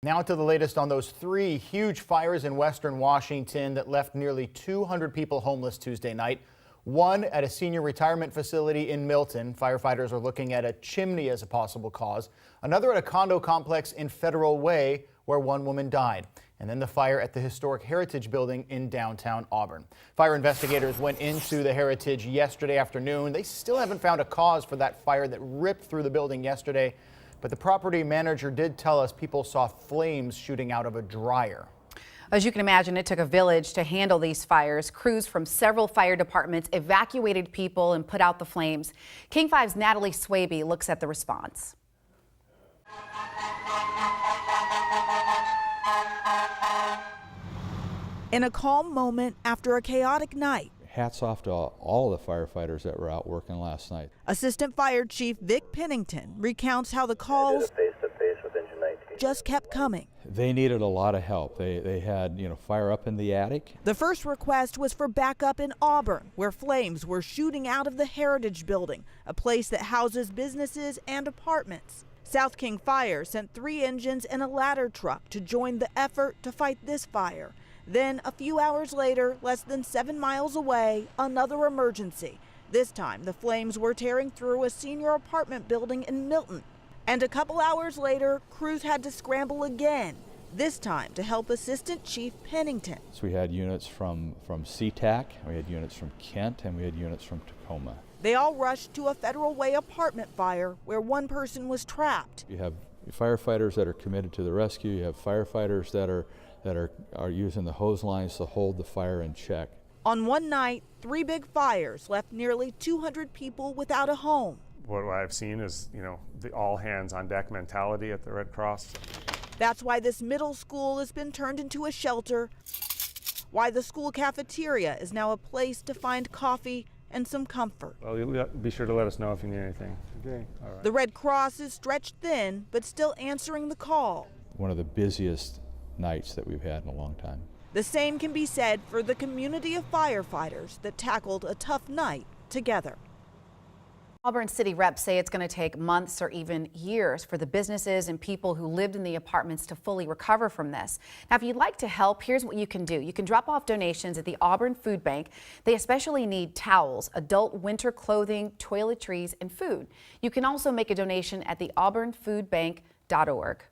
Now to the latest on those three huge fires in western Washington that left nearly 200 people homeless Tuesday night. One at a senior retirement facility in Milton. Firefighters are looking at a chimney as a possible cause. Another at a condo complex in Federal Way where one woman died. And then the fire at the historic Heritage Building in downtown Auburn. Fire investigators went into the Heritage yesterday afternoon. They still haven't found a cause for that fire that ripped through the building yesterday. But the property manager did tell us people saw flames shooting out of a dryer. As you can imagine, it took a village to handle these fires. Crews from several fire departments evacuated people and put out the flames. King 5's Natalie Swaby looks at the response. In a calm moment after a chaotic night, hats off to all the firefighters that were out working last night. Assistant Fire Chief Vic Pennington recounts how the calls just kept coming. They needed a lot of help. They had, fire up in the attic. The first request was for backup in Auburn, where flames were shooting out of the Heritage Building, a place that houses businesses and apartments. South King Fire sent 3 engines and a ladder truck to join the effort to fight this fire. Then, a few hours later, less than 7 miles away, another emergency. This time, the flames were tearing through a senior apartment building in Milton. And a couple hours later, crews had to scramble again, this time to help Assistant Chief Pennington. So we had units from SeaTac, we had units from Kent, and we had units from Tacoma. They all rushed to a Federal Way apartment fire where one person was trapped. You have firefighters that are committed to the rescue. You have firefighters that are using the hose lines to hold the fire in check. On one night, 3 big fires left nearly 200 people without a home. What I've seen is, the all hands on deck mentality at the Red Cross. That's why this middle school has been turned into a shelter, why the school cafeteria is now a place to find coffee and some comfort. Well, you'll be sure to let us know if you need anything. Okay. All right. The Red Cross is stretched thin, but still answering the call. One of the busiest nights that we've had in a long time. The same can be said for the community of firefighters that tackled a tough night together. Auburn city reps say it's going to take months or even years for the businesses and people who lived in the apartments to fully recover from this. Now, if you'd like to help, here's what you can do. You can drop off donations at the Auburn Food Bank. They especially need towels, adult winter clothing, toiletries, and food. You can also make a donation at the auburnfoodbank.org.